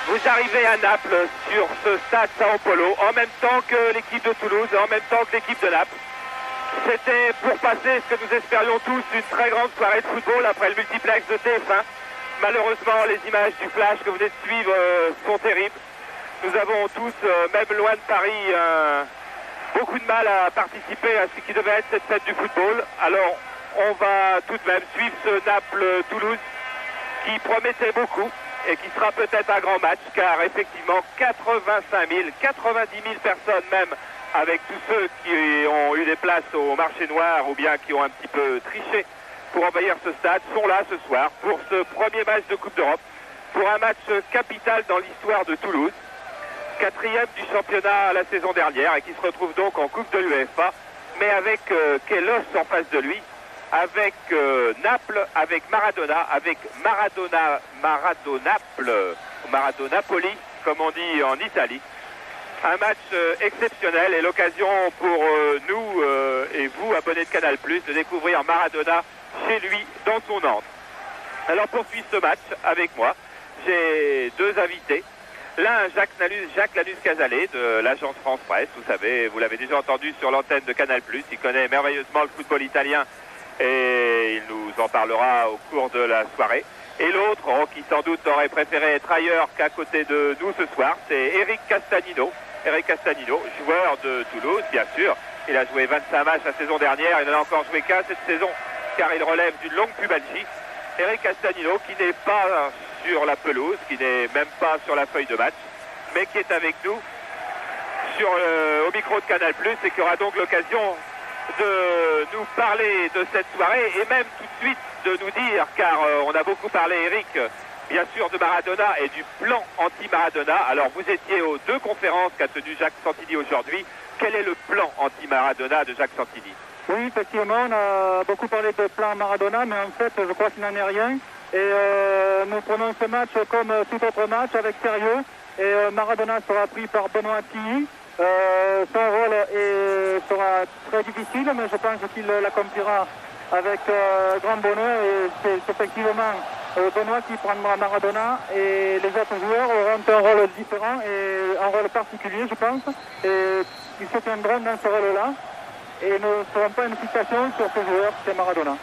Vous arrivez à Naples sur ce stade Sao Paulo en même temps que l'équipe de Toulouse, en même temps que l'équipe de Naples. C'était pour passer ce que nous espérions tous, une très grande soirée de football après le multiplex de TF1. Malheureusement, les images du flash que vous venez de suivre sont terribles. Nous avons tous, même loin de Paris, beaucoup de mal à participer à ce qui devait être cette fête du football. Alors, on va tout de même suivre ce Naples-Toulouse qui promettait beaucoup et qui sera peut-être un grand match, car effectivement 85 000, 90 000 personnes même, avec tous ceux qui ont eu des places au marché noir ou bien qui ont un petit peu triché pour envahir ce stade, sont là ce soir pour ce premier match de Coupe d'Europe, pour un match capital dans l'histoire de Toulouse, 4e du championnat la saison dernière et qui se retrouve donc en Coupe de l'UEFA, mais avec Kélos en face de lui, avec Naples, avec Maradona, avec Maradonapoli, comme on dit en Italie. Un match exceptionnel et l'occasion pour nous et vous, abonnés de Canal+, de découvrir Maradona chez lui, dans son antre. Alors pour suivre ce match avec moi, j'ai deux invités. L'un, Jacques Lanus-Casalet de l'agence France Presse. Vous savez, vous l'avez déjà entendu sur l'antenne de Canal+. Il connaît merveilleusement le football italien et il nous en parlera au cours de la soirée. Et l'autre, qui sans doute aurait préféré être ailleurs qu'à côté de nous ce soir, c'est Eric Castanino. Eric Castanino, joueur de Toulouse, bien sûr. Il a joué 25 matchs la saison dernière, il n'en a encore joué qu'un cette saison, car il relève d'une longue pubalgie. Eric Castanino, qui n'est pas sur la pelouse, qui n'est même pas sur la feuille de match, mais qui est avec nous au micro de Canal+, et qui aura donc l'occasion de nous parler de cette soirée, et même tout de suite de nous dire, car on a beaucoup parlé, Eric, bien sûr, de Maradona et du plan anti-Maradona. Alors, vous étiez aux deux conférences qu'a tenu Jacques Santini aujourd'hui. Quel est le plan anti-Maradona de Jacques Santini? Oui, effectivement, on a beaucoup parlé de plan Maradona, mais en fait, je crois qu'il n'en est rien. Et nous prenons ce match comme tout autre match, avec sérieux. Et Maradona sera pris par Benoît Tilly. Son rôle sera très difficile, mais je pense qu'il l'accomplira avec grand bonheur. Et c'est effectivement Benoît qui prendra Maradona, et les autres joueurs auront un rôle différent et un rôle particulier, je pense. Et ils se tiendront dans ce rôle-là et ne feront pas une fixation sur ce joueur, c'est Maradona.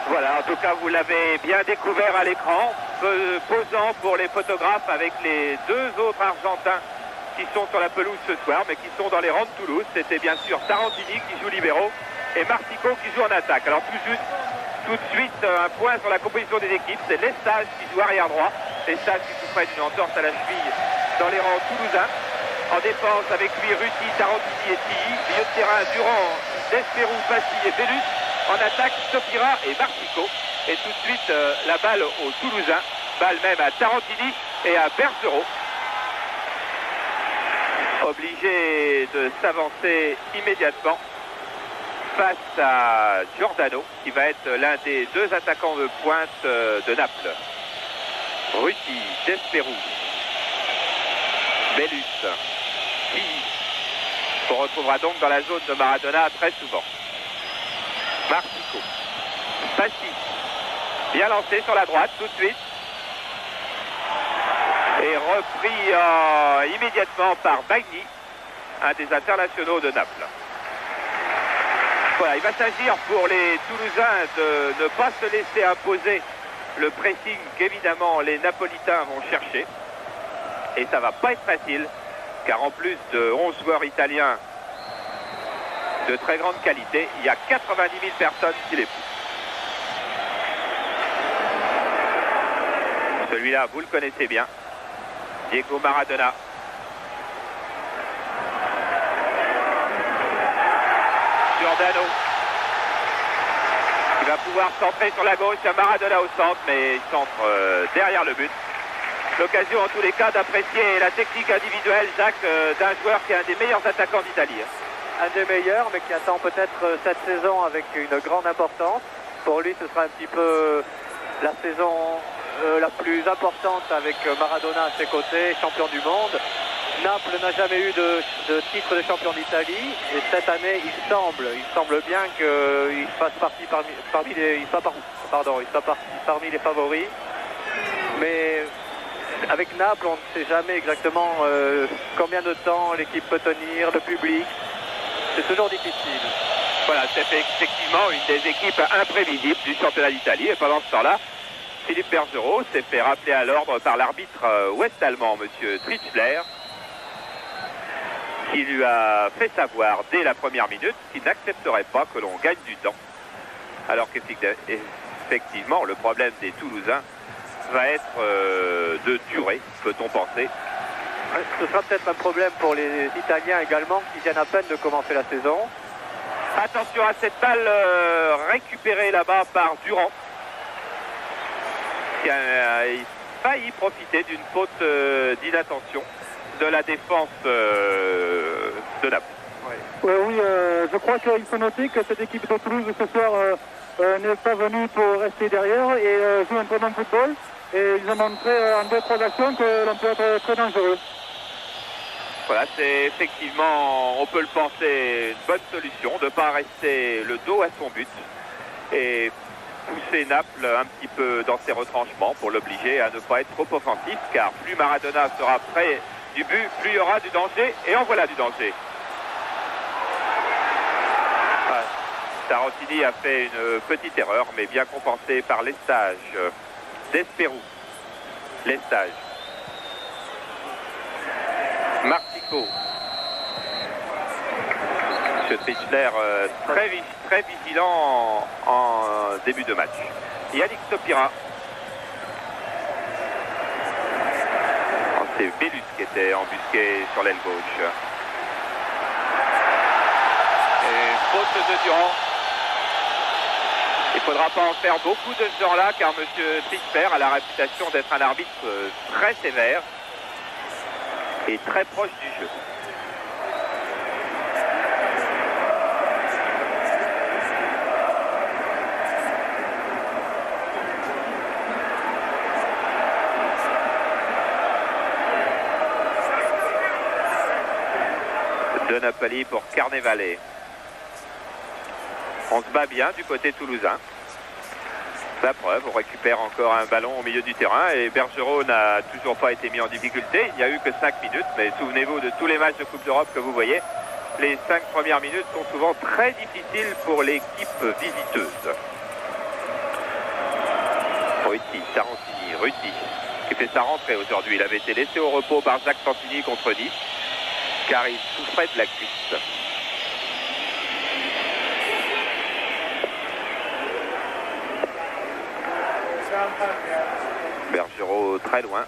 Voilà, en tout cas, vous l'avez bien découvert à l'écran, posant pour les photographes avec les deux autres Argentins qui sont sur la pelouse ce soir, mais qui sont dans les rangs de Toulouse. C'était bien sûr Tarantini qui joue libéraux et Martico qui joue en attaque. Alors tout de suite, un point sur la composition des équipes, c'est Lestage qui joue arrière droit. Lestage qui souffrait d'une entorse à la cheville dans les rangs toulousains. En défense avec lui, Ruti, Tarantini et Tilly. Milieu de terrain, Durand, Desperou, Fassi et Bellus. En attaque, Stopira et Martico. Et tout de suite, la balle aux Toulousains. Balle même à Tarantini et à Bergerot. Obligé de s'avancer immédiatement face à Giordano, qui va être l'un des deux attaquants de pointe de Naples. Ruti, Desperou, Bellus, Tilly. On retrouvera donc dans la zone de Maradona très souvent. Martico, Fassi, bien lancé sur la droite tout de suite. Et repris immédiatement par Bagni, un des internationaux de Naples. Voilà, il va s'agir pour les Toulousains de ne pas se laisser imposer le pressing qu'évidemment les Napolitains vont chercher. Et ça va pas être facile, car en plus de 11 joueurs italiens de très grande qualité, il y a 90 000 personnes qui les poussent. Celui-là, vous le connaissez bien. Diego Maradona. Giordano qui va pouvoir centrer sur la gauche. Il y a Maradona au centre, mais il centre derrière le but. L'occasion en tous les cas d'apprécier la technique individuelle, Jacques, d'un joueur qui est un des meilleurs attaquants d'Italie. Un des meilleurs, mais qui attend peut-être cette saison avec une grande importance. Pour lui, ce sera un petit peu la saison la plus importante avec Maradona à ses côtés, champion du monde. Naples n'a jamais eu de titre de champion d'Italie, et cette année il semble bien qu'il fasse partie parmi les favoris. Mais avec Naples, on ne sait jamais exactement combien de temps l'équipe peut tenir, le public. C'est toujours difficile. Voilà, c'est effectivement une des équipes imprévisibles du championnat d'Italie. Et pendant ce temps-là, Philippe Bergerot s'est fait rappeler à l'ordre par l'arbitre ouest-allemand, M. Trichler, qui lui a fait savoir dès la première minute qu'il n'accepterait pas que l'on gagne du temps. Alors qu'effectivement, le problème des Toulousains va être de durée, peut-on penser. Ce sera peut-être un problème pour les Italiens également, qui viennent à peine de commencer la saison. Attention à cette balle récupérée là-bas par Durand, qui a failli profiter d'une faute d'inattention de la défense de Naples. Oui, je crois qu'il faut noter que cette équipe de Toulouse ce soir n'est pas venue pour rester derrière et joue un très bon football. Et ils ont montré en 2-3 actions que l'on peut être très dangereux. Voilà, c'est effectivement, on peut le penser, une bonne solution de ne pas rester le dos à son but et pousser Naples un petit peu dans ses retranchements pour l'obliger à ne pas être trop offensif, car plus Maradona sera près du but, plus il y aura du danger, et en voilà du danger. Tarantini a fait une petite erreur, mais bien compensée par Lestage, Desperou, Lestage, Martico, M. Trichler très vigilant en début de match. Yannick Sopira. C'est Bélus qui était embusqué sur l'aile gauche. Et faute de Durand. Il ne faudra pas en faire beaucoup de ce genre-là, car M. Trichler a la réputation d'être un arbitre très sévère et très proche du jeu. De Napoli pour Carnevale. On se bat bien du côté toulousain. La preuve, on récupère encore un ballon au milieu du terrain et Bergerot n'a toujours pas été mis en difficulté. Il n'y a eu que 5 minutes, mais souvenez-vous de tous les matchs de Coupe d'Europe que vous voyez. Les 5 premières minutes sont souvent très difficiles pour l'équipe visiteuse. Ruti, Tarantini, Ruti, qui fait sa rentrée aujourd'hui. Il avait été laissé au repos par Jacques Santini contre Nice, car il souffrait de la cuisse. Bergerot très loin.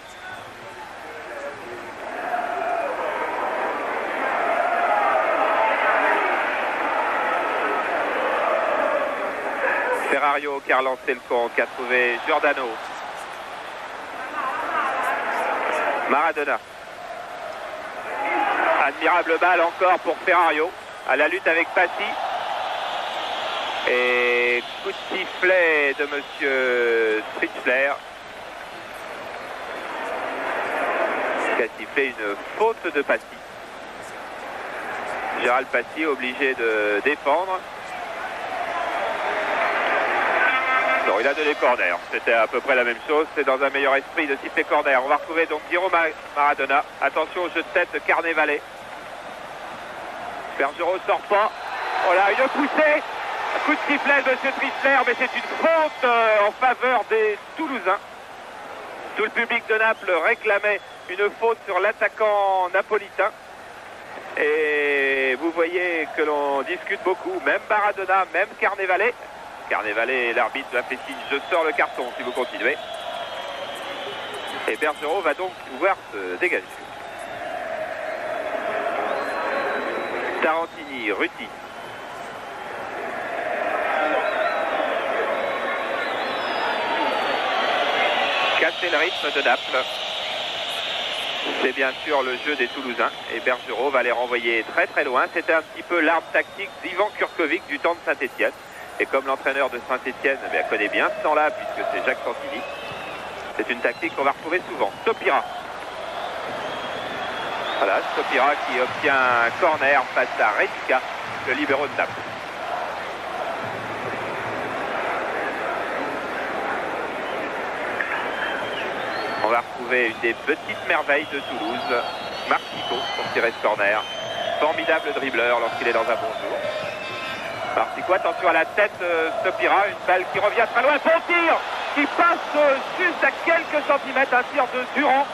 Ferrario qui a relancé le compte, qui a trouvé Giordano. Maradona. Admirable balle encore pour Ferrario, à la lutte avec Passy. Et coup de sifflet de M. Trichler, qui a sifflé une faute de Passy. Gérald Passy obligé de défendre. Non, il a donné corner. C'était à peu près la même chose. C'est dans un meilleur esprit de siffler corner. On va retrouver donc Guillermo Maradona. Attention au jeu de tête de Carnevale. Bergerot sort pas. Oh là, une poussée. Un coup de sifflet de M. Trichler, mais c'est une faute en faveur des Toulousains. Tout le public de Naples réclamait une faute sur l'attaquant napolitain. Et vous voyez que l'on discute beaucoup, même Maradona, même Carnevale. Carnevale, l'arbitre lui a fait signe, je sors le carton si vous continuez. Et Bergerot va donc pouvoir se dégager. Tarantini, Ruti. Casser le rythme de Naples. C'est bien sûr le jeu des Toulousains. Et Bergerot va les renvoyer très très loin. C'était un petit peu l'arme tactique d'Ivan Kurkovic du temps de Saint-Etienne. Et comme l'entraîneur de Saint-Etienne connaît bien ce temps-là, puisque c'est Jacques Santini, c'est une tactique qu'on va retrouver souvent. Sopira. Voilà, Sopira qui obtient un corner face à Redica, le libéro de Naples. On va retrouver une des petites merveilles de Toulouse, Martico, pour tirer ce corner. Formidable dribbleur lorsqu'il est dans un bon jour. Martico, attention à la tête, Stopira, une balle qui revient très loin, bon tir qui passe juste à quelques centimètres, un tir de Durand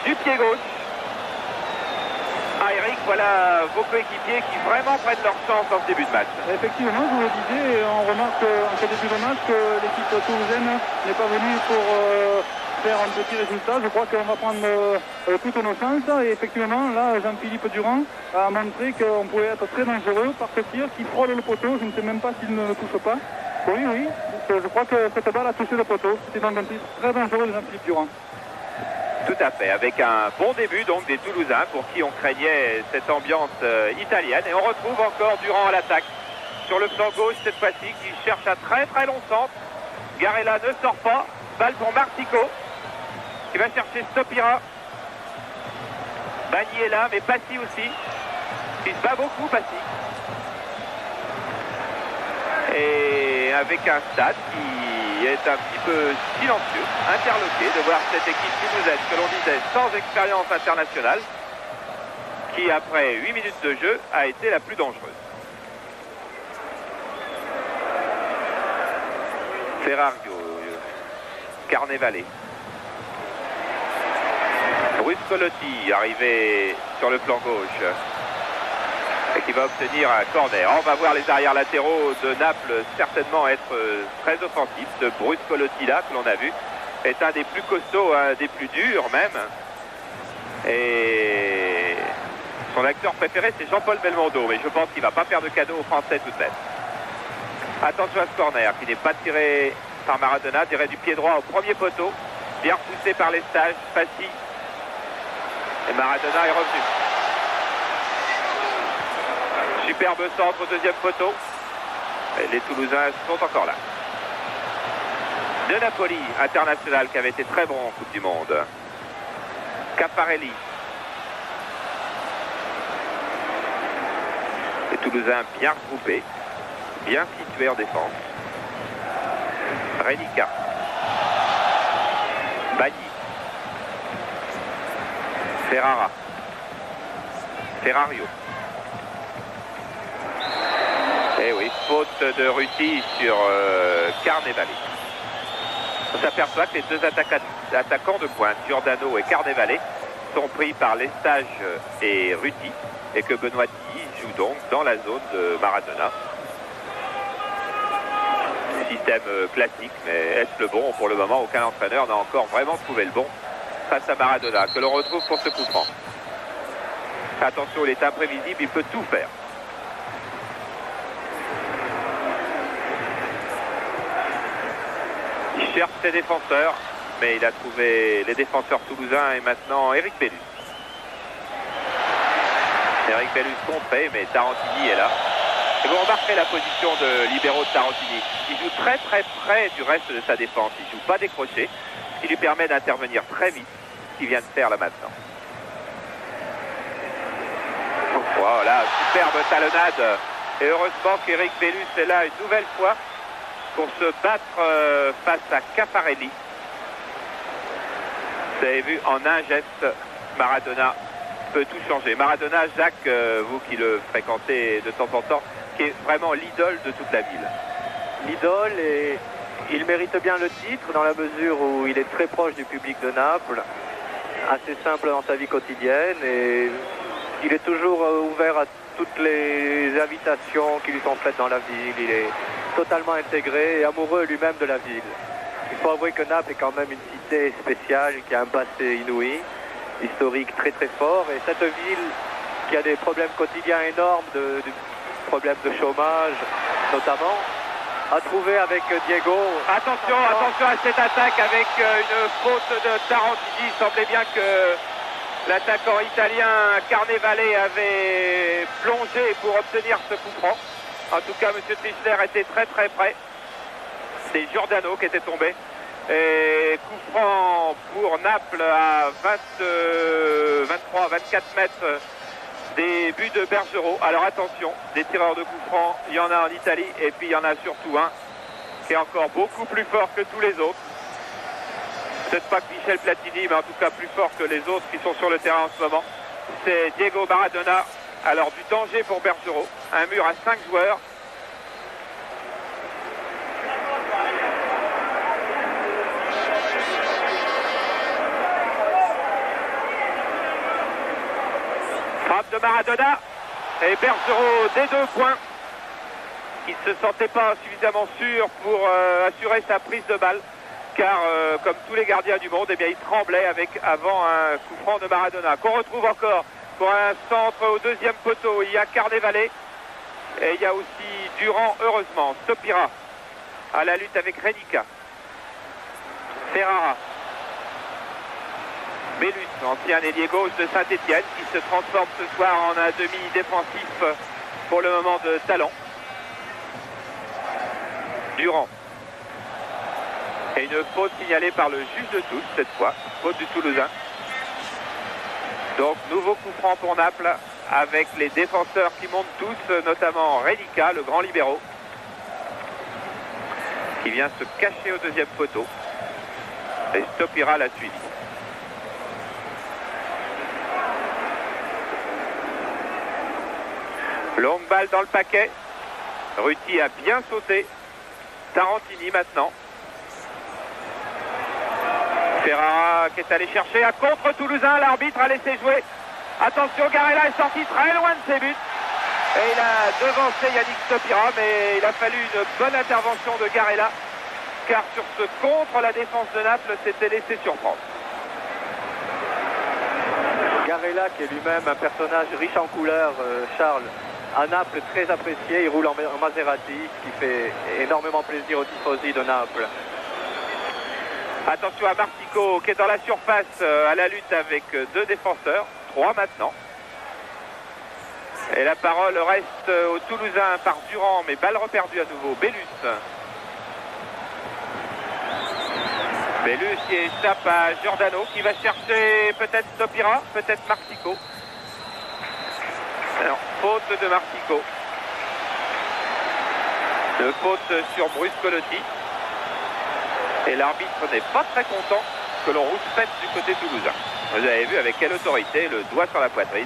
du pied gauche. Ah Eric, voilà vos coéquipiers qui vraiment prennent leur chance en ce début de match. Effectivement, je vous le disais, on remarque en ce début de match que l'équipe toulousaine n'est pas venue pour faire un petit résultat. Je crois qu'on va prendre toutes nos chances. Et effectivement, là, Jean-Philippe Durand a montré qu'on pouvait être très dangereux par ce tir qui frôle le poteau. Je ne sais même pas s'il ne le touche pas. Oui, oui, je crois que cette balle a touché le poteau. C'était donc un tir très dangereux de Jean-Philippe Durand. Tout à fait, avec un bon début donc des Toulousains pour qui on craignait cette ambiance italienne. Et on retrouve encore Durand à l'attaque sur le flanc gauche cette fois-ci qui cherche un très très long centre. Garella ne sort pas. Balle pour Martico qui va chercher Stopira. Bagny est là, mais Passy aussi. Il se bat beaucoup, Passy. Et avec un stade qui est un petit peu silencieux, interloqué de voir cette équipe toulousaine que l'on disait sans expérience internationale, qui après 8 minutes de jeu a été la plus dangereuse. Ferrario, Carnevale. Bruscolotti arrivé sur le flanc gauche et qui va obtenir un corner. On va voir les arrières latéraux de Naples certainement être très offensifs. Ce Bruscolotti là que l'on a vu est un des plus costauds, un des plus durs même. Et son acteur préféré c'est Jean-Paul Belmondo, mais je pense qu'il ne va pas faire de cadeau aux Français tout de même. Attention à ce corner qui n'est pas tiré par Maradona, tiré du pied droit au premier poteau, bien poussé par les stages, Passy. Et Maradona est revenu. Superbe centre au deuxième poteau. Et les Toulousains sont encore là. De Napoli, international, qui avait été très bon en Coupe du Monde. Caffarelli. Les Toulousains bien regroupés, bien situés en défense. Renica. Bagny. Ferrara. Ferrario. Et oui, faute de Ruti sur Carnevale. On s'aperçoit que les deux attaquants de pointe, Giordano et Carnevale, sont pris par Lestage et Ruti, et que Benoît joue donc dans la zone de Maradona. Système classique, mais est-ce le bon? Pour le moment, aucun entraîneur n'a encore vraiment trouvé le bon face à Maradona, que l'on retrouve pour ce coup franc. Attention, il est imprévisible, il peut tout faire. Il cherche ses défenseurs, mais il a trouvé les défenseurs toulousains et maintenant Eric Bellus. Eric Bellus contré, mais Tarantini est là. Et vous remarquerez la position de libéraux de Tarantini. Il joue très très près du reste de sa défense. Il ne joue pas décroché, ce qui lui permet d'intervenir très vite, ce qu'il vient de faire là maintenant. Voilà, superbe talonnade. Et heureusement qu'Eric Bellus est là une nouvelle fois pour se battre face à Caffarelli. Vous avez vu, en un geste, Maradona peut tout changer. Maradona, Jacques, vous qui le fréquentez de temps en temps, qui est vraiment l'idole de toute la ville. L'idole, et il mérite bien le titre dans la mesure où il est très proche du public de Naples, assez simple dans sa vie quotidienne, et il est toujours ouvert à toutes les invitations qui lui sont faites dans la ville. Il est totalement intégré et amoureux lui-même de la ville. Il faut avouer que Naples est quand même une cité spéciale qui a un passé inouï, historique très très fort, et cette ville qui a des problèmes quotidiens énormes, de problèmes de chômage notamment, a trouvé avec Diego... Attention à cette attaque avec une faute de Tarantini. Il semblait bien que l'attaquant italien Carnevale avait plongé pour obtenir ce coup franc. En tout cas, M. Trichler était très très près. C'est Giordano qui était tombé. Et coup franc pour Naples à 23-24 mètres des buts de Bergerot. Alors attention, des tireurs de coups francs, il y en a en Italie, et puis il y en a surtout un qui est encore beaucoup plus fort que tous les autres. Peut-être pas que Michel Platini, mais en tout cas plus fort que les autres qui sont sur le terrain en ce moment. C'est Diego Maradona. Alors du danger pour Bergerot. Un mur à 5 joueurs. Frappe de Maradona. Et Bergerot des 2 points. Il ne se sentait pas suffisamment sûr pour assurer sa prise de balle. Car comme tous les gardiens du monde, eh bien, il tremblait avant un coup franc de Maradona. Qu'on retrouve encore pour un centre au 2e poteau. Il y a Carnevale et il y a aussi Durand, heureusement. Stopira à la lutte avec Renica. Ferrara. Bellus, ancien ailier gauche de Saint-Etienne, qui se transforme ce soir en un demi-défensif pour le moment de talent. Durand. Et une faute signalée par le juge de touche cette fois, faute du Toulousain. Donc nouveau coup franc pour Naples avec les défenseurs qui montent tous, notamment Renica, le grand libéro, qui vient se cacher au 2e poteau. Et Stopira l'a suivi. Longue balle dans le paquet. Ruti a bien sauté. Tarantini maintenant. Ferrara qui est allé chercher un contre Toulousain. L'arbitre a laissé jouer. Attention, Garella est sorti très loin de ses buts. Et il a devancé Yannick Stopira, mais il a fallu une bonne intervention de Garella. Car sur ce contre, la défense de Naples s'était laissée surprendre. Garella qui est lui-même un personnage riche en couleurs, Charles. À Naples, très apprécié. Il roule en Maserati, ce qui fait énormément plaisir aux tifosi de Naples. Attention à Martico qui est dans la surface à la lutte avec 2 défenseurs, 3 maintenant. Et la parole reste au Toulousain par Durand, mais balle reperdue à nouveau. Bellus. Bellus qui échappe à Giordano qui va chercher peut-être Stopira, peut-être Martico. Alors, faute de Martico. De faute sur Bruscolotti. Et l'arbitre n'est pas très content que l'on rouspète du côté toulousain. Vous avez vu avec quelle autorité, le doigt sur la poitrine.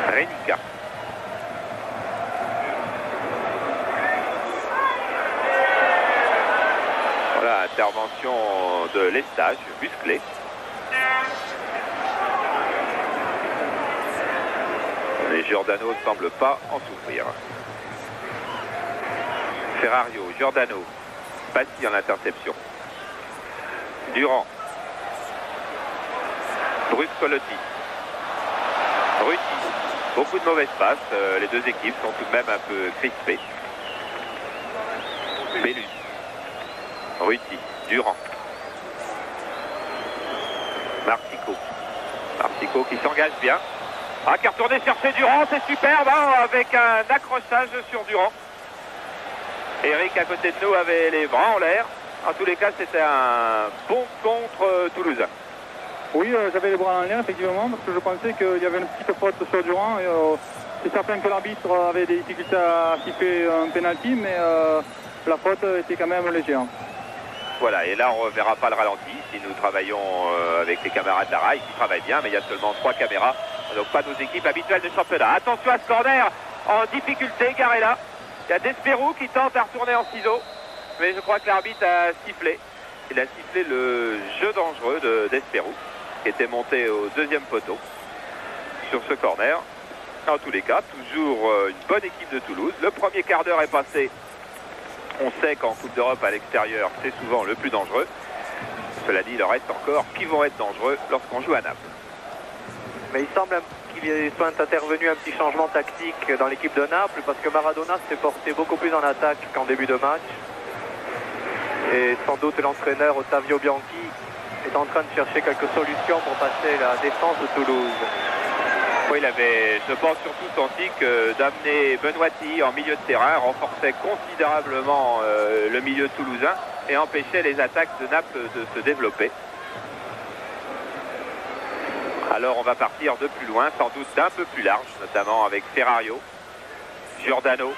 Renica. Voilà, intervention de Lestage, musclé. Mais Giordano ne semble pas en souffrir. Ferrario, Giordano, Bassi en interception. Durand. Bruscolotti. Ruti. Beaucoup de mauvaises passes. Les 2 équipes sont tout de même un peu crispées. Bellus. Ruti. Durand. Martico. Martico qui s'engage bien. Ah, qui a retourné chercher Durand, c'est superbe, hein, avec un accrochage sur Durand. Eric à côté de nous avait les bras en l'air. En tous les cas, c'était un bon contre toulousain. Oui, j'avais les bras en l'air, effectivement, parce que je pensais qu'il y avait une petite faute sur Durand. C'est certain que l'arbitre avait des difficultés à siffler un penalty, mais la faute était quand même légère. Voilà, et là on ne verra pas le ralenti si nous travaillons avec les camarades d'Araï qui travaillent bien, mais il y a seulement 3 caméras, donc pas nos équipes habituelles de championnat. Attention à ce corner en difficulté, Garella. Il y a Desperou qui tente à retourner en ciseaux, mais je crois que l'arbitre a sifflé. Il a sifflé le jeu dangereux de Desperou, qui était monté au 2e poteau sur ce corner. En tous les cas, toujours une bonne équipe de Toulouse. Le premier quart d'heure est passé. On sait qu'en Coupe d'Europe à l'extérieur, c'est souvent le plus dangereux. Cela dit, il en reste encore qui vont être dangereux lorsqu'on joue à Naples. Mais il semble qu'il soit intervenu un petit changement tactique dans l'équipe de Naples parce que Maradona s'est porté beaucoup plus en attaque qu'en début de match. Et sans doute l'entraîneur Ottavio Bianchi est en train de chercher quelques solutions pour passer la défense de Toulouse. Oui, il avait, je pense, surtout senti que d'amener Benoîti en milieu de terrain renforçait considérablement le milieu toulousain et empêchait les attaques de Naples de se développer. Alors on va partir de plus loin, sans doute d'un peu plus large, notamment avec Ferrario, Giordano,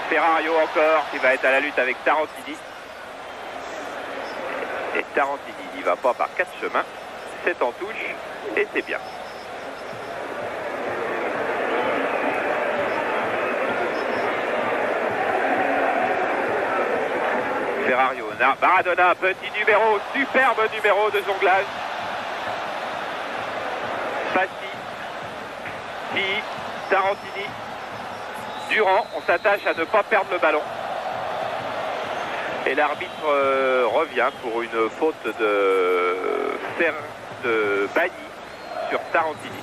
Ferrario encore qui va être à la lutte avec Tarantini. Et Tarantini n'y va pas par 4 chemins. C'est en touche et c'est bien. Ferrario, Maradona, petit numéro, superbe numéro de jonglage. Fassi, Tilly, Tarantini, Durand, on s'attache à ne pas perdre le ballon. Et l'arbitre revient pour une faute de Bagny sur Tarantini.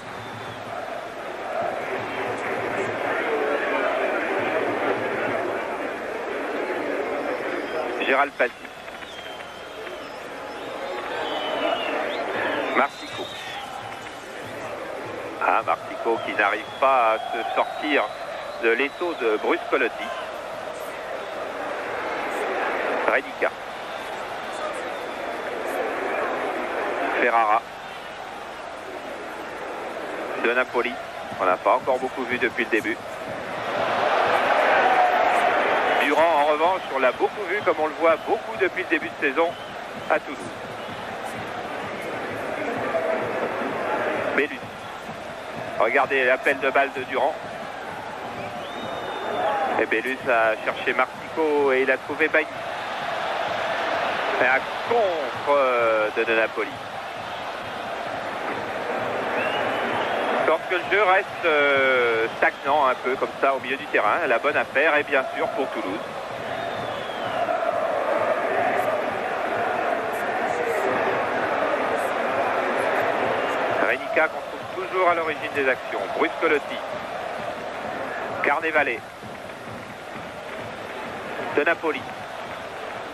Gérald Fassi. Martico. Ah, Martico qui n'arrive pas à se sortir de l'étau de Bruscolotti. Redica. Ferrara. De Napoli. On n'a pas encore beaucoup vu depuis le début. Durand, en revanche, on l'a beaucoup vu, comme on le voit beaucoup depuis le début de saison à Toulouse. Bellus. Regardez l'appel de balle de Durand. Et Bellus a cherché Martico et il a trouvé Bagny. Et un contre de Napoli. Lorsque le jeu reste stagnant un peu comme ça au milieu du terrain, la bonne affaire est bien sûr pour Toulouse. Redica qu'on trouve toujours à l'origine des actions. Bruscolotti. Carnevale. De Napoli.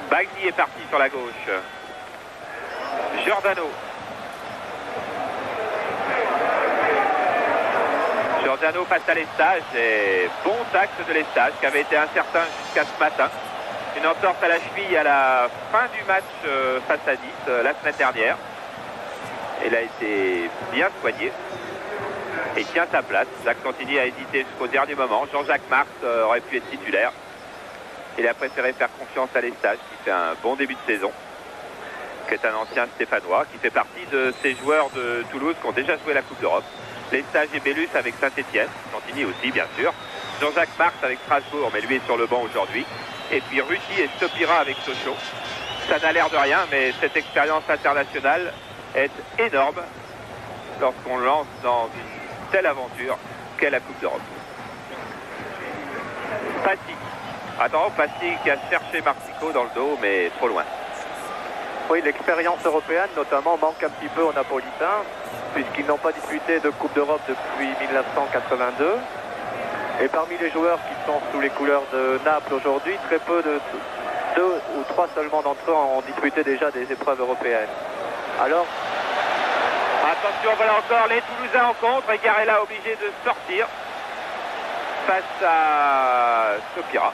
Bagny est parti sur la gauche. Giordano. Giordano face à Lestage et bon taxe de Lestage qui avait été incertain jusqu'à ce matin. Une entorse à la cheville à la fin du match face à Nice la semaine dernière. Il a été bien soigné et tient sa place. Jacques Santini a hésité jusqu'au dernier moment. Jean-Jacques Marx aurait pu être titulaire. Il a préféré faire confiance à Lestage qui fait un bon début de saison, qui est un ancien Stéphanois, qui fait partie de ces joueurs de Toulouse qui ont déjà joué la Coupe d'Europe. Lestage et Bellus avec Saint-Etienne, Santini aussi bien sûr. Jean-Jacques Marx avec Strasbourg, mais lui est sur le banc aujourd'hui. Et puis Ruti et Stopira avec Sochaux. Ça n'a l'air de rien, mais cette expérience internationale est énorme lorsqu'on lance dans une telle aventure qu'est la Coupe d'Europe. Fassi. Attends, Fassi qui a cherché Martico dans le dos, mais trop loin. Oui, l'expérience européenne notamment manque un petit peu aux Napolitains, puisqu'ils n'ont pas disputé de Coupe d'Europe depuis 1982. Et parmi les joueurs qui sont sous les couleurs de Naples aujourd'hui, très peu de 2 ou 3 seulement d'entre eux ont disputé déjà des épreuves européennes. Alors, attention, voilà encore les Toulousains en contre et Garella obligé de sortir face à Stopira.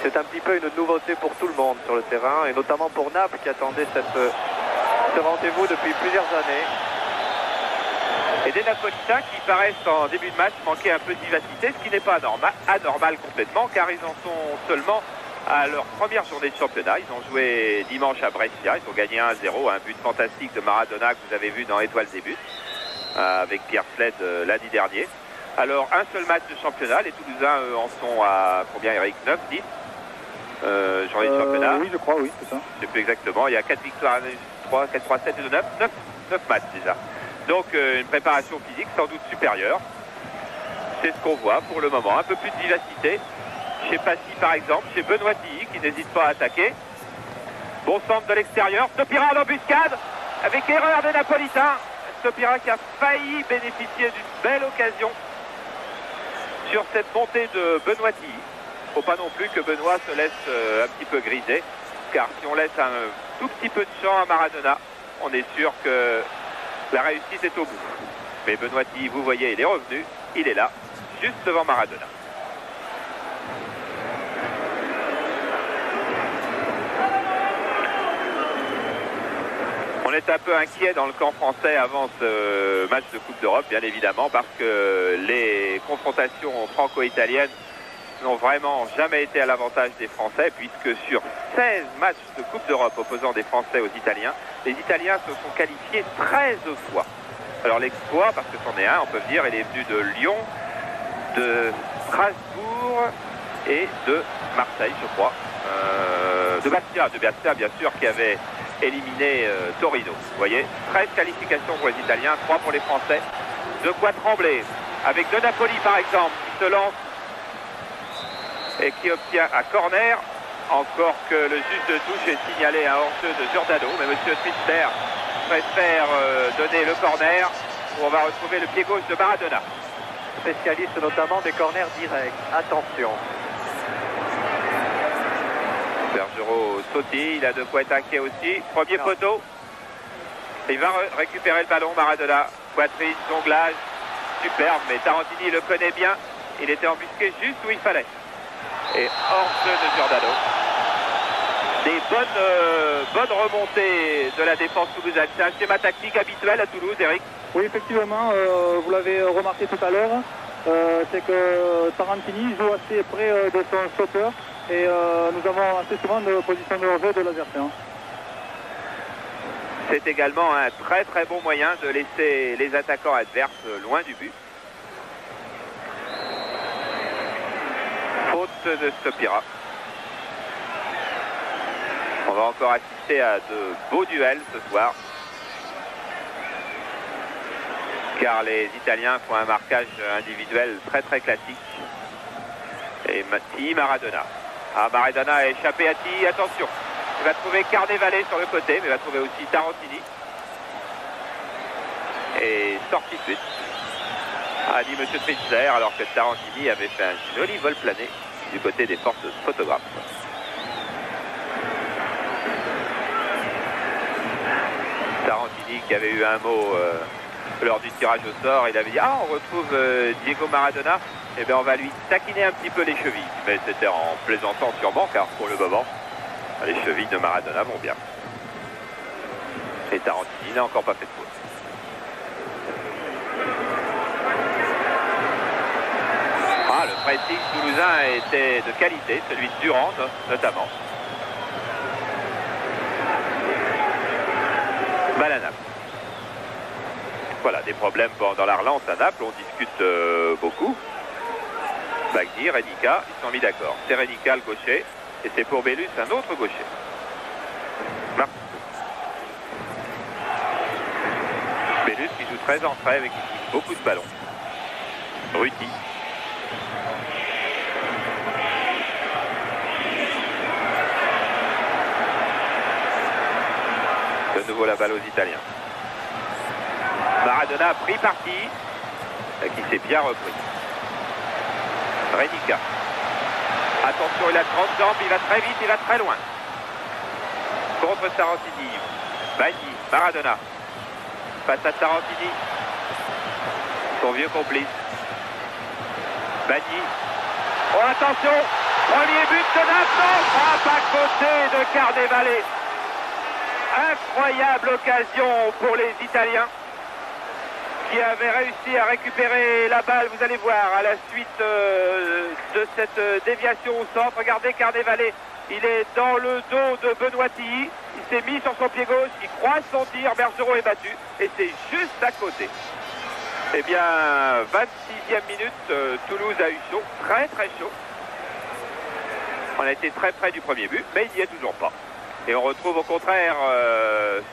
C'est un petit peu une nouveauté pour tout le monde sur le terrain, et notamment pour Naples qui attendait ce rendez-vous depuis plusieurs années. Et des Napolitains qui paraissent en début de match manquer un peu de vivacité, ce qui n'est pas anormal complètement, car ils en sont seulement à leur première journée de championnat. Ils ont joué dimanche à Brescia, ils ont gagné 1-0, un but fantastique de Maradona que vous avez vu dans Étoile des buts, avec Pierre Sled lundi dernier. Alors un seul match de championnat, les Toulousains en sont à combien, Eric? 9, 10 journée de championnat. Oui, je crois, oui, c'est ça. Je sais plus exactement, il y a 4 victoires, 3, 4, 3, 7, 9 matchs déjà. Donc une préparation physique sans doute supérieure. C'est ce qu'on voit pour le moment. Un peu plus de vivacité chez Passy par exemple, chez Benoît Tilly qui n'hésite pas à attaquer. Bon centre de l'extérieur. Stopira en embuscade avec erreur des Napolitains. Stopira qui a failli bénéficier d'une belle occasion sur cette montée de Benoît Tilly. Il ne faut pas non plus que Benoît se laisse un petit peu griser, car si on laisse un tout petit peu de champ à Maradona, on est sûr que la réussite est au bout. Mais Benoît Tilly, vous voyez, il est revenu, il est là, juste devant Maradona. On est un peu inquiet dans le camp français avant ce match de Coupe d'Europe, bien évidemment, parce que les confrontations franco-italiennes n'ont vraiment jamais été à l'avantage des Français, puisque sur 16 matchs de Coupe d'Europe opposant des Français aux Italiens, les Italiens se sont qualifiés 13 fois. Alors l'exploit, parce que c'en est un, on peut dire, il est venu de Lyon, de Strasbourg et de Marseille, je crois. De Bastia, bien sûr, qui avait éliminé Torino. Vous voyez, 13 qualifications pour les Italiens, 3 pour les Français. De quoi trembler. Avec De Napoli, par exemple, qui se lance et qui obtient un corner. Encore que le juge de touche ait signalé un hors-jeu de Giordano. Mais M. Schnitzler préfère donner le corner, où on va retrouver le pied gauche de Maradona. Spécialiste notamment des corners directs. Attention. Bergerot sautille, il a de quoi être inquiet aussi. Premier poteau. Il va récupérer le ballon, Maradona. Poitrine, jonglage. Superbe, mais Tarantini le connaît bien. Il était embusqué juste où il fallait. Et hors-jeu de Giordano. Des bonnes remontées de la défense toulousaine. C'est un schéma tactique habituel à Toulouse, Eric. Oui, effectivement, vous l'avez remarqué tout à l'heure, c'est que Tarantini joue assez près de son stopper et nous avons assez souvent de position de hors-jeu de l'adversaire. C'est également un très très bon moyen de laisser les attaquants adverses loin du but. Faute de Stopira. On va encore assister à de beaux duels ce soir. Car les Italiens font un marquage individuel très très classique. Et Matti, Maradona. Ah, Maradona a échappé à Ti, attention. Il va trouver Carnevale sur le côté, mais il va trouver aussi Tarantini. Et sortie de suite. A dit M. Schnitzler, alors que Tarantini avait fait un joli vol plané du côté des forces photographes. Tarantini qui avait eu un mot lors du tirage au sort, il avait dit « Ah, on retrouve Diego Maradona, eh bien on va lui taquiner un petit peu les chevilles. » Mais c'était en plaisantant sûrement, car pour le moment, les chevilles de Maradona vont bien. Et Tarantini n'a encore pas fait de faute. Ah, le pressing toulousain était de qualité, celui de Durand notamment. Balle à Naples. Voilà, des problèmes dans la relance à Naples, on discute beaucoup. Bagdi, Renica, ils sont mis d'accord. C'est Renica le gaucher, et c'est pour Bellus un autre gaucher. Marc. Bellus qui joue très en frais, mais qui touche beaucoup de ballons. Ruti. De nouveau la balle aux Italiens. Maradona a pris parti, qui s'est bien repris. Renica. Attention, il a 30 jambes, il va très vite, il va très loin. Contre Tarantini. Bagni, Maradona. Face à Tarantini. Son vieux complice. Bagni. Oh, attention! Premier but de Naples, frappe à côté de Carnevale. Incroyable occasion pour les Italiens qui avaient réussi à récupérer la balle, vous allez voir, à la suite de cette déviation au centre. Regardez Carnevale, il est dans le dos de Benoît Tilly, il s'est mis sur son pied gauche, il croise son tir, Bergerot est battu, et c'est juste à côté. Eh bien, 26e minute, Toulouse a eu chaud, très très chaud. On a été très près du premier but, mais il n'y est toujours pas. Et on retrouve au contraire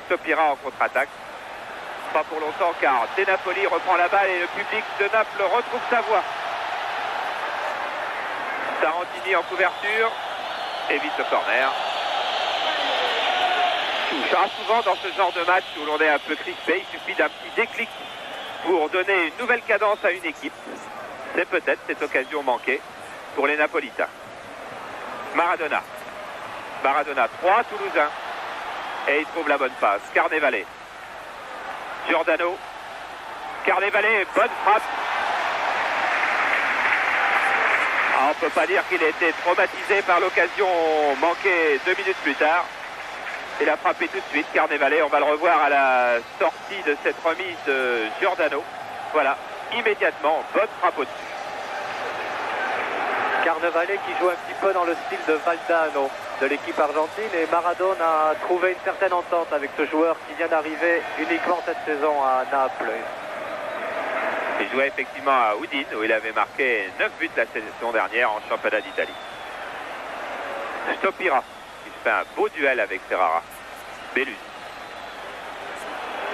Stopira en contre-attaque. Pas pour longtemps, car De Napoli reprend la balle et le public de Naples retrouve sa voix. Tarantini en couverture, évite le corner. Ça arrive souvent dans ce genre de match où l'on est un peu crispé, il suffit d'un petit déclic pour donner une nouvelle cadence à une équipe. C'est peut-être cette occasion manquée pour les Napolitains. Maradona. Maradona, 3 Toulousains. Et il trouve la bonne passe. Carnevale. Giordano. Carnevale, bonne frappe. Ah, on ne peut pas dire qu'il a été traumatisé par l'occasion manquée 2 minutes plus tard. Il a frappé tout de suite, Carnevale. On va le revoir à la sortie de cette remise de Giordano. Voilà, immédiatement, bonne frappe au-dessus. Carnevale qui joue un petit peu dans le style de Valdano de l'équipe argentine, et Maradona a trouvé une certaine entente avec ce joueur qui vient d'arriver uniquement cette saison à Naples. Il jouait effectivement à Udine où il avait marqué 9 buts la saison dernière en championnat d'Italie. Stopira qui se fait un beau duel avec Ferrara. Bellus.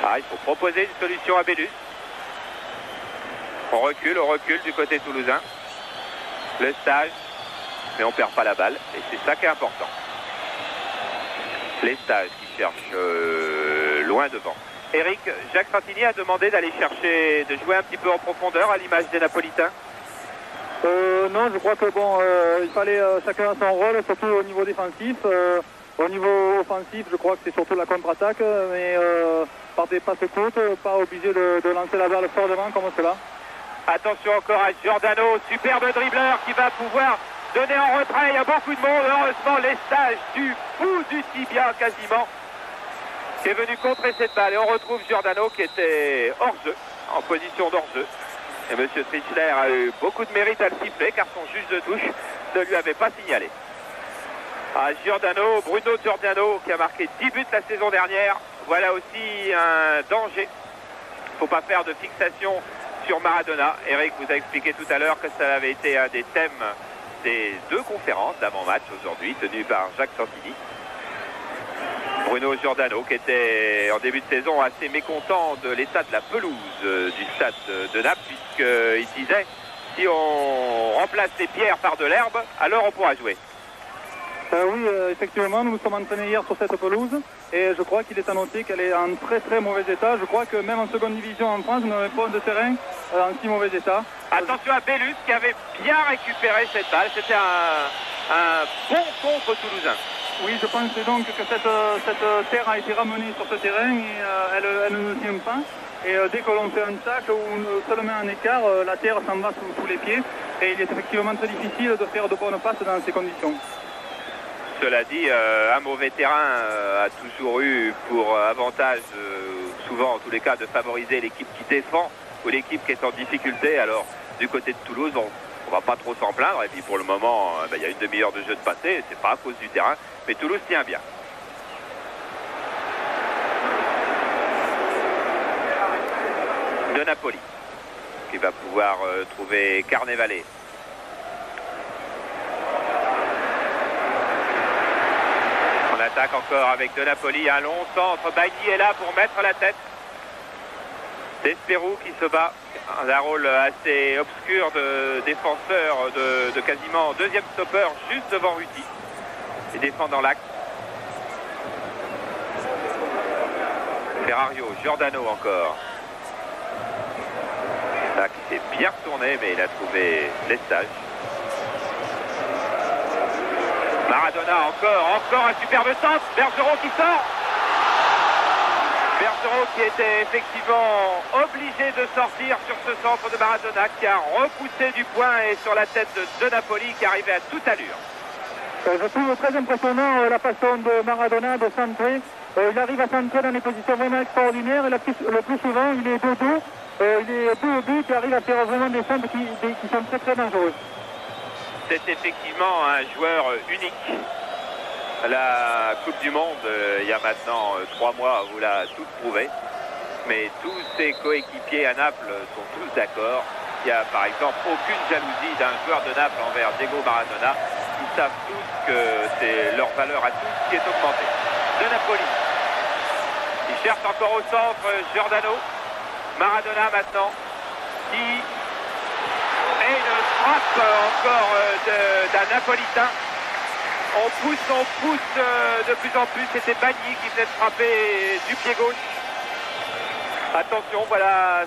Ah, il faut proposer une solution à Bellus. On recule du côté toulousain. Le stage, mais on perd pas la balle et c'est ça qui est important. Les stages qui cherchent loin devant. Eric, Jacques Santini a demandé d'aller chercher, de jouer un petit peu en profondeur à l'image des Napolitains. Non, je crois que bon, il fallait chacun son rôle, surtout au niveau défensif. Au niveau offensif, je crois que c'est surtout la contre-attaque, mais par des passes courtes, pas obligé de lancer la balle fortement comme cela. Attention encore à Giordano, superbe dribbleur qui va pouvoir donner en retrait. Il y a beaucoup de monde. Heureusement, les stages du bout du tibia quasiment, qui est venu contrer cette balle. Et on retrouve Giordano qui était hors jeu, en position d'hors jeu. Et M. Trichler a eu beaucoup de mérite à le siffler car son juge de touche ne lui avait pas signalé. Ah, Giordano, Bruno Giordano qui a marqué 10 buts la saison dernière. Voilà aussi un danger. Il ne faut pas faire de fixation sur Maradona. Eric vous a expliqué tout à l'heure que ça avait été un des thèmes des 2 conférences d'avant-match aujourd'hui, tenues par Jacques Santini. Bruno Giordano qui était en début de saison assez mécontent de l'état de la pelouse du stade de Naples, puisqu'il disait si on remplace les pierres par de l'herbe, alors on pourra jouer. Oui, effectivement, nous nous sommes entraînés hier sur cette pelouse et je crois qu'il est à noter qu'elle est en très très mauvais état. Je crois que même en seconde division en France, nous n'avons pas de terrain en si mauvais état. Attention à Bellus qui avait bien récupéré cette balle. C'était un bon contre toulousain. Oui, je pense donc que cette terre a été ramenée sur ce terrain et elle ne tient pas. Et dès que l'on fait un tacle ou seulement un écart, la terre s'en va sous les pieds. Et il est effectivement très difficile de faire de bonnes passes dans ces conditions. Cela dit, un mauvais terrain a toujours eu pour avantage, souvent en tous les cas, de favoriser l'équipe qui défend ou l'équipe qui est en difficulté. Alors, du côté de Toulouse, on va pas trop s'en plaindre. Et puis pour le moment, il y a une demi-heure de jeu de passé. C'est pas à cause du terrain, mais Toulouse tient bien. De Napoli, qui va pouvoir trouver Carnevale. On attaque encore avec De Napoli, un long centre. Bagny est là pour mettre la tête. Desperou qui se bat, un rôle assez obscur de défenseur, de quasiment deuxième stopper, juste devant Ruti. Il défend dans l'axe. Ferrario, Giordano encore. Là, qui s'est bien retourné, mais il a trouvé l'estage. Maradona encore un superbe centre. Bergerot qui sort. Bergerot qui était effectivement obligé de sortir sur ce centre de Maradona, qui a repoussé du point et sur la tête de Napoli qui arrivait à toute allure. Je trouve très impressionnant la façon de Maradona de centrer. Il arrive à centrer dans des positions vraiment extraordinaires et le plus souvent il est dos. Il est dos au but et arrive à faire vraiment des centres qui sont très très dangereux. C'est effectivement un joueur unique. La Coupe du Monde, il y a maintenant 3 mois, vous l'a tout prouvé. Mais tous ses coéquipiers à Naples sont tous d'accord. Il n'y a par exemple aucune jalousie d'un joueur de Naples envers Diego Maradona. Ils savent tous que c'est leur valeur à tous qui est augmentée. De Napoli. Il cherche encore au centre Giordano. Maradona maintenant. Qui est une frappe encore d'un Napolitain. On pousse de plus en plus. C'était Bagny qui venait de frapper du pied gauche. Attention, voilà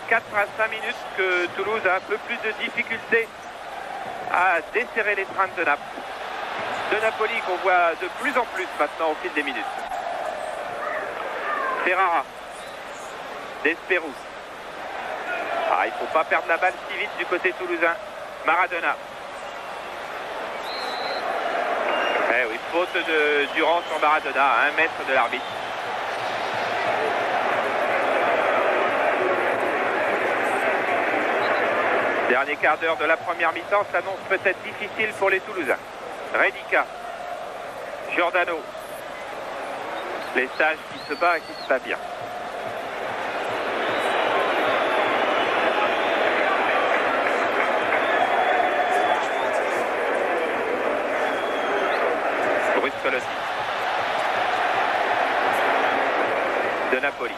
4 à 5 minutes que Toulouse a un peu plus de difficulté à desserrer les freins de Naples. De Napoli qu'on voit de plus en plus maintenant au fil des minutes. Ferrara. Desperou. Ah, il ne faut pas perdre la balle si vite du côté toulousain. Maradona. Eh oui, faute de Durand sur Maradona à 1 mètre de l'arbitre. Dernier quart d'heure de la première mi-temps s'annonce peut-être difficile pour les Toulousains. Redika, Giordano, les sages qui se bat et qui se bat bien. Bruscolotti, de Napoli,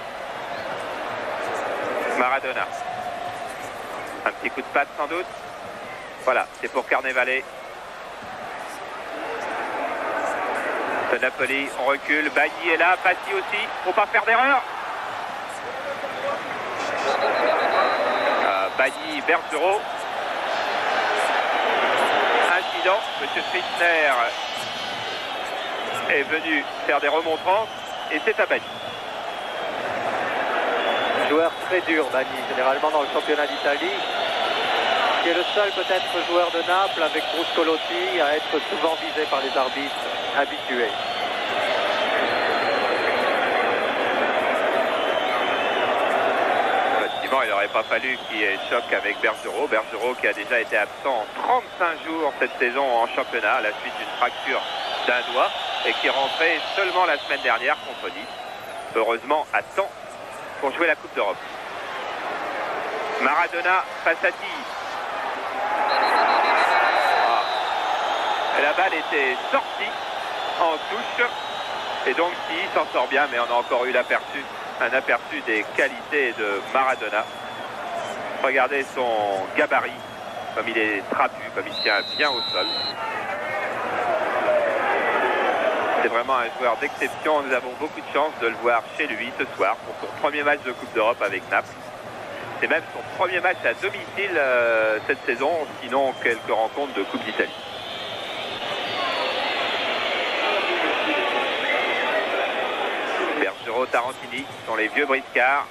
Maradona. Un petit coup de patte sans doute. Voilà, c'est pour Carnevale. De Napoli, on recule. Bagny est là, Passy aussi. Faut pas faire d'erreur. Bagny, Bergerot. Incident. Monsieur Fichtner est venu faire des remontrances et c'est à Bagny. Joueur très dur, Bagny, généralement dans le championnat d'Italie, qui est le seul peut-être joueur de Naples avec Bruscolotti à être souvent visé par les arbitres habitués. Effectivement, il n'aurait pas fallu qu'il y ait choc avec Bergerot. Bergerot qui a déjà été absent 35 jours cette saison en championnat à la suite d'une fracture d'un doigt et qui est rentré seulement la semaine dernière contre Nice. Heureusement à temps pour jouer la Coupe d'Europe. Maradona face à Tilly. Et la balle était sortie en touche. Et donc Tilly s'en sort bien, mais on a encore eu un aperçu des qualités de Maradona. Regardez son gabarit, comme il est trapu, comme il tient bien au sol. C'est vraiment un joueur d'exception. Nous avons beaucoup de chance de le voir chez lui ce soir pour son premier match de Coupe d'Europe avec Naples. C'est même son premier match à domicile cette saison, sinon quelques rencontres de Coupe d'Italie. Bergerot, Tarantini sont les vieux briscards.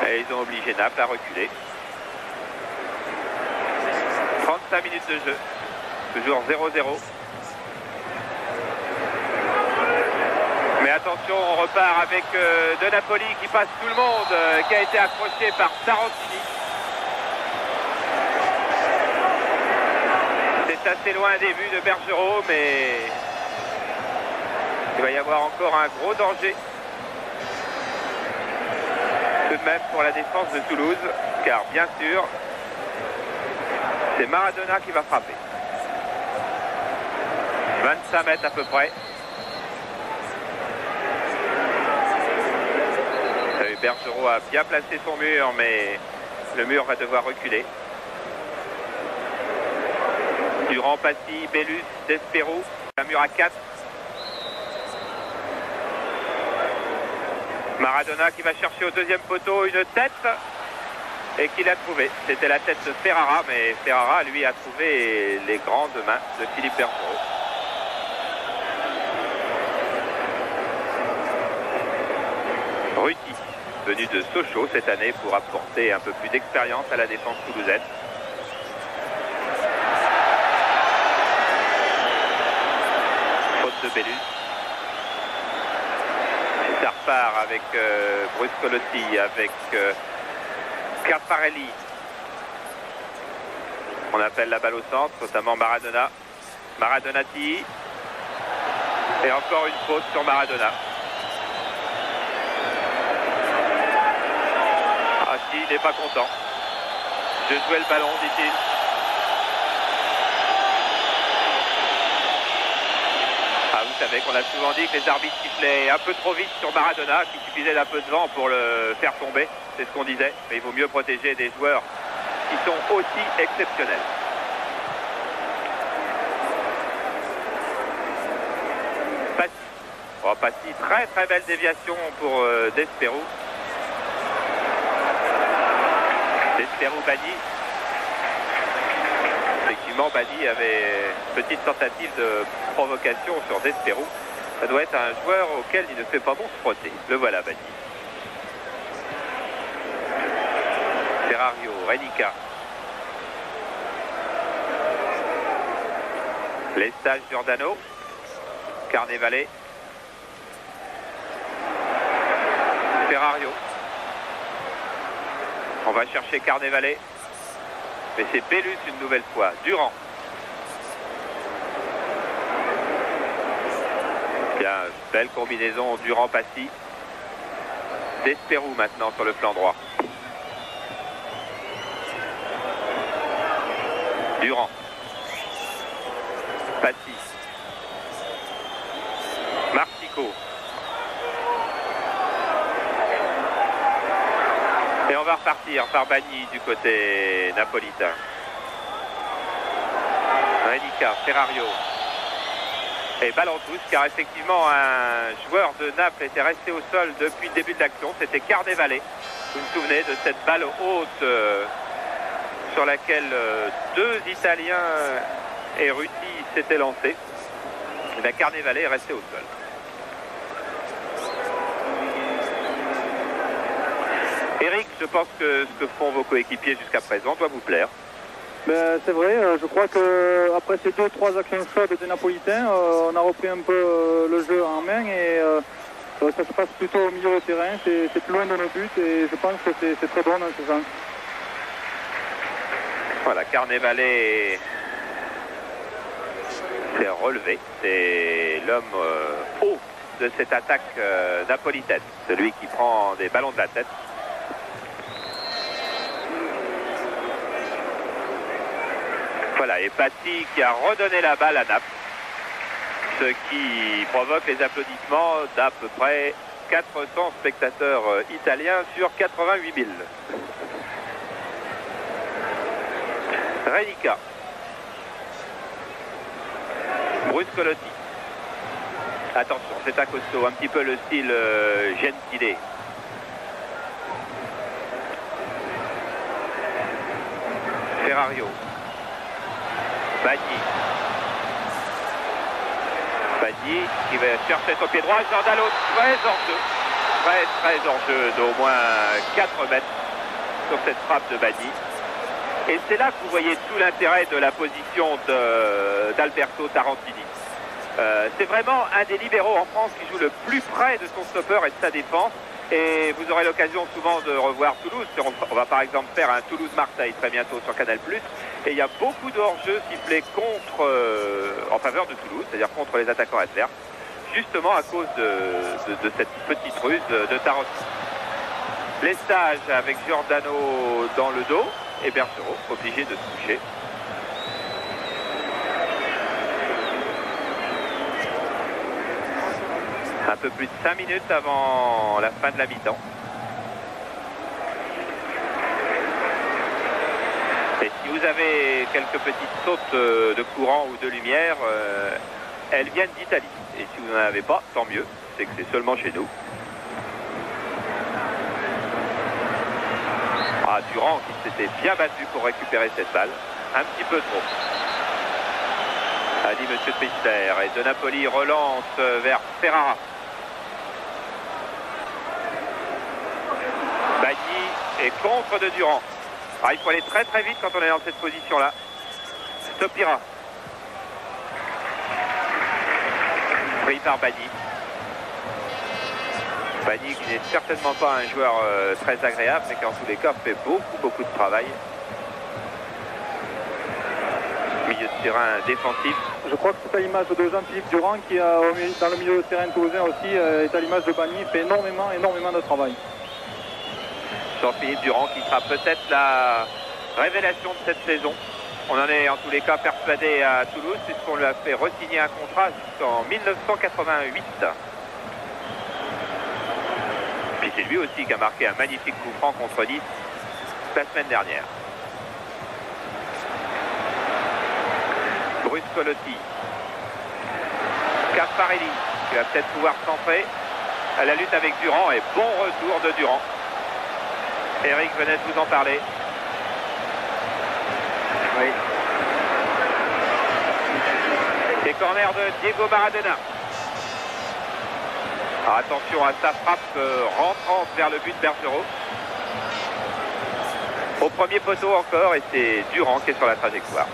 Et ils ont obligé Naples à reculer. 35 minutes de jeu, toujours 0-0. Mais attention, on repart avec De Napoli qui passe tout le monde, qui a été accroché par Tarantini. C'est assez loin des vues de Bergerot, mais il va y avoir encore un gros danger. Tout de même pour la défense de Toulouse, car bien sûr, c'est Maradona qui va frapper. 25 mètres à peu près. Bergerot a bien placé son mur, mais le mur va devoir reculer. Durand, Passy, Bellus, Desperou. Un mur à 4. Maradona qui va chercher au deuxième poteau une tête. Et qu'il a trouvé. C'était la tête de Ferrara, mais Ferrara, lui, a trouvé les grandes mains de Philippe Bergerot. Ruti, venu de Sochaux cette année pour apporter un peu plus d'expérience à la défense toulousaine. Faute de Bellus. Et ça repart avec Bruscolotti, avec Caffarelli. On appelle la balle au centre, notamment Maradona. Maradonati. Et encore une faute sur Maradona. Ah si, il n'est pas content. Je jouais le ballon, dit-il. Ah, vous savez qu'on a souvent dit que les arbitres sifflaient un peu trop vite sur Maradona, qu'il suffisait d'un peu de vent pour le faire tomber. C'est ce qu'on disait, mais il vaut mieux protéger des joueurs qui sont aussi exceptionnels. Passy. Oh, Passy, très très belle déviation pour Desperou. Desperou, Bagny. Effectivement, Bagny avait une petite tentative de provocation sur Desperou. Ça doit être un joueur auquel il ne fait pas bon se frotter. Le voilà, Bagny. Ferrario, Redika. Lestage, Giordano. Carnevale. Ferrario. On va chercher Carnevale. Mais c'est Bellus une nouvelle fois. Durand. Bien, belle combinaison Durand-Passy. Desperou maintenant sur le flanc droit. Durand. Passy. Martico. Et on va repartir par Bagny du côté napolitain. Renica, Ferrario. Et balle en touche car effectivement un joueur de Naples était resté au sol depuis le début de l'action. C'était Carnevale. Vous vous souvenez de cette balle haute sur laquelle deux Italiens et Ruti s'étaient lancés. Et bien Carnevale est resté au sol. Eric, je pense que ce que font vos coéquipiers jusqu'à présent doit vous plaire. Ben, c'est vrai, je crois qu'après ces 2-3 actions chaudes des Napolitains, on a repris un peu le jeu en main et ça se passe plutôt au milieu de terrain, c'est plus loin de nos buts et je pense que c'est très bon dans ce sens. Voilà, Carnevale s'est relevé, c'est l'homme haut de cette attaque napolitaine, celui qui prend des ballons de la tête. Voilà, et Passy qui a redonné la balle à Naples, ce qui provoque les applaudissements d'à peu près 400 spectateurs italiens sur 88 000. Renica. Bruscolotti. Attention, c'est un costaud, un petit peu le style Gentile. Ferrario. Bagny. Bagny qui va chercher son pied droit. Giordano très hors jeu. Très hors jeu d'au moins 4 mètres sur cette frappe de Bagny. Et c'est là que vous voyez tout l'intérêt de la position d'Alberto Tarantini. C'est vraiment un des libéraux en France qui joue le plus près de son stopper et de sa défense. Et vous aurez l'occasion souvent de revoir Toulouse. On va par exemple faire un Toulouse-Marseille très bientôt sur Canal+. Et il y a beaucoup de hors-jeu sifflés en faveur de Toulouse, c'est-à-dire contre les attaquants adverses, justement à cause de cette petite ruse de Tarantini. Lestage avec Giordano dans le dos et Bergerot obligé de se coucher. Un peu plus de 5 minutes avant la fin de la mi-temps. Et si vous avez quelques petites sautes de courant ou de lumière, elles viennent d'Italie. Et si vous n'en avez pas, tant mieux, c'est que c'est seulement chez nous. Ah, Durand qui s'était bien battu pour récupérer cette balle. Un petit peu trop. A dit Monsieur Twister. Et De Napoli relance vers Ferrara. Bagny est contre de Durand. Ah, il faut aller très très vite quand on est dans cette position-là. Stopira. Pris par Bagny. Bagny qui n'est certainement pas un joueur très agréable, mais qui en tous les cas fait beaucoup de travail. Milieu de terrain défensif. Je crois que c'est à l'image de Jean-Philippe Durand qui, dans le milieu de terrain toulousain aussi, est à l'image de Bagny, fait énormément de travail. Jean-Philippe Durand qui sera peut-être la révélation de cette saison. On en est en tous les cas persuadé à Toulouse puisqu'on lui a fait re-signer un contrat jusqu'en 1988. Puis c'est lui aussi qui a marqué un magnifique coup franc contre Nice la semaine dernière. Bruscolotti. Caffarelli qui va peut-être pouvoir centrer à la lutte avec Durand et bon retour de Durand. Eric venait de vous en parler. Oui. Et corner de Diego Maradona. Alors attention à sa frappe rentrante vers le but de Bergerot. Au premier poteau encore et c'est Durand qui est sur la trajectoire.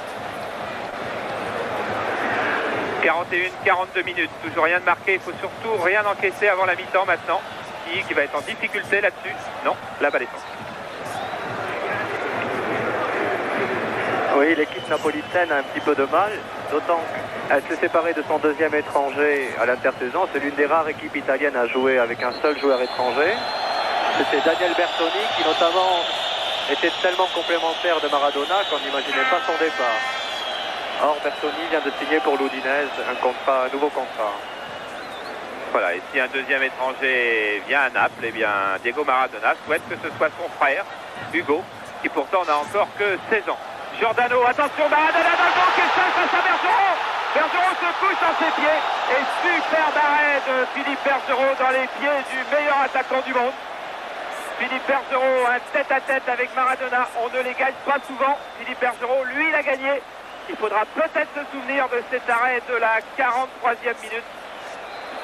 41-42 minutes, toujours rien de marqué, il faut surtout rien encaisser avant la mi-temps maintenant. Ruti qui va être en difficulté là-dessus. Non, la balle est sortie. Oui, l'équipe napolitaine a un petit peu de mal, d'autant qu'elle s'est séparée de son deuxième étranger à l'intersaison. C'est l'une des rares équipes italiennes à jouer avec un seul joueur étranger. C'était Daniel Bertoni qui notamment était tellement complémentaire de Maradona qu'on n'imaginait pas son départ. Or, Bertoni vient de signer pour l'Udinese un nouveau contrat. Voilà, et si un deuxième étranger vient à Naples, eh bien Diego Maradona souhaite que ce soit son frère, Hugo, qui pourtant n'a encore que 16 ans. Giordano, attention, Maradona dans le bon qui est seul face à Bergerot. Bergerot se couche dans ses pieds et superbe arrêt de Philippe Bergerot dans les pieds du meilleur attaquant du monde. Philippe Bergerot, un tête-à-tête avec Maradona, on ne les gagne pas souvent. Philippe Bergerot, lui, il a gagné. Il faudra peut-être se souvenir de cet arrêt de la 43e minute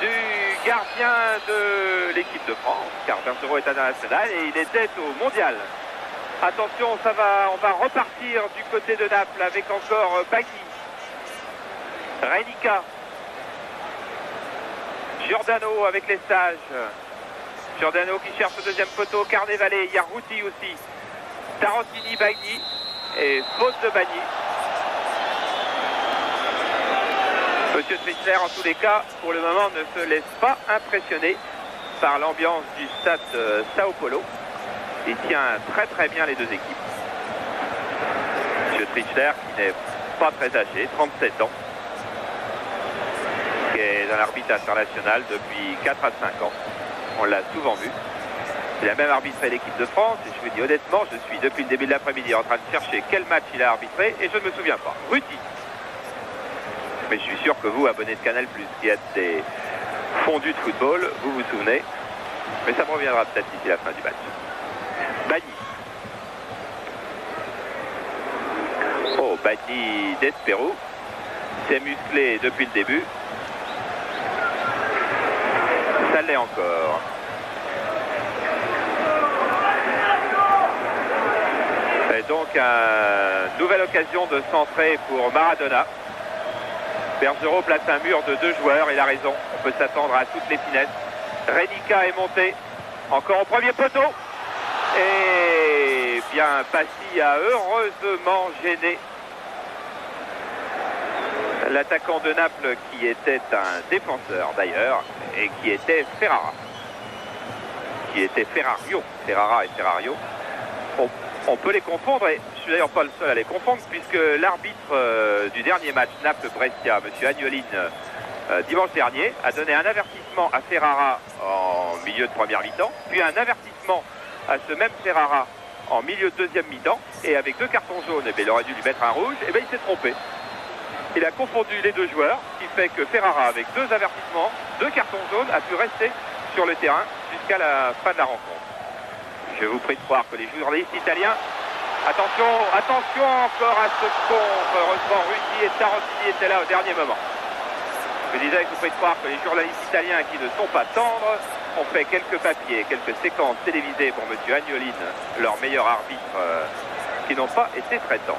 du gardien de l'équipe de France, car Bergerot est international et il était au mondial. Attention, on va repartir du côté de Naples avec encore Bagui, Reinica, Giordano avec les stages. Giordano qui cherche le deuxième poteau, Carnevale, il y a Ruti aussi. Tarantini, Bagui et faute de Bagui. Monsieur Trichler, en tous les cas, pour le moment, ne se laisse pas impressionner par l'ambiance du stade Sao Paulo. Il tient très très bien les deux équipes. Monsieur Trichler, qui n'est pas très âgé, 37 ans, qui est un arbitre international depuis 4 à 5 ans. On l'a souvent vu. Il a même arbitré l'équipe de France et je vous dis honnêtement, je suis depuis le début de l'après-midi en train de chercher quel match il a arbitré et je ne me souviens pas. Ruti. Mais je suis sûr que vous, abonnés de Canal+, qui êtes des fondus de football, vous vous souvenez. Mais ça me reviendra peut-être d'ici la fin du match. Bagui. Oh, Bagui d'Espero. C'est musclé depuis le début. Ça l'est encore. Et donc, une nouvelle occasion de centrer pour Maradona. Bergerot place un mur de 2 joueurs, il a raison, on peut s'attendre à toutes les finesses. Reinica est monté, encore au premier poteau. Et bien, Passy a heureusement gêné l'attaquant de Naples qui était un défenseur d'ailleurs et qui était Ferrara. Qui était Ferrario, Ferrara et Ferrario. On peut les confondre et je suis d'ailleurs pas le seul à les confondre puisque l'arbitre du dernier match Naples-Brescia, M. Agnolin, dimanche dernier, a donné un avertissement à Ferrara en milieu de première mi-temps, puis un avertissement à ce même Ferrara en milieu de deuxième mi-temps et avec 2 cartons jaunes, et bien, il aurait dû lui mettre un rouge, et bien, il s'est trompé. Il a confondu les 2 joueurs, ce qui fait que Ferrara, avec 2 avertissements, 2 cartons jaunes, a pu rester sur le terrain jusqu'à la fin de la rencontre. Je vous prie de croire que les journalistes italiens, attention encore à ce contre, heureusement Ruti et Tarantini étaient là au dernier moment. Je disais que vous prie de croire que les journalistes italiens qui ne sont pas tendres ont fait quelques papiers, quelques séquences télévisées pour M. Agnolin, leur meilleur arbitre, qui n'ont pas été très tendres.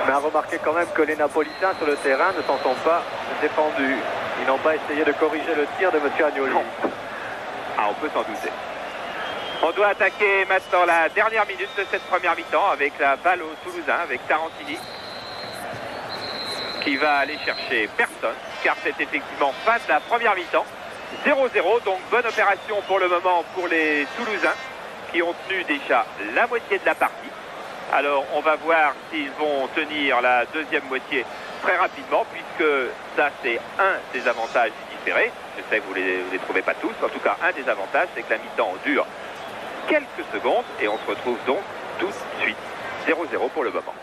Mais à remarquer quand même que les Napolitains sur le terrain ne s'en sont pas défendus. Ils n'ont pas essayé de corriger le tir de M. Agnolin. Ah, on peut s'en douter. On doit attaquer maintenant la dernière minute de cette première mi-temps avec la balle au Toulousain, avec Tarantini qui va aller chercher personne, car c'est effectivement fin de la première mi-temps. 0-0, donc bonne opération pour le moment pour les Toulousains qui ont tenu déjà la moitié de la partie. Alors on va voir s'ils vont tenir la deuxième moitié très rapidement, puisque ça c'est un des avantages du différé. Je sais que vous les trouvez pas tous, en tout cas un des avantages c'est que la mi-temps dure quelques secondes et on se retrouve donc tout de suite 0-0 pour le moment.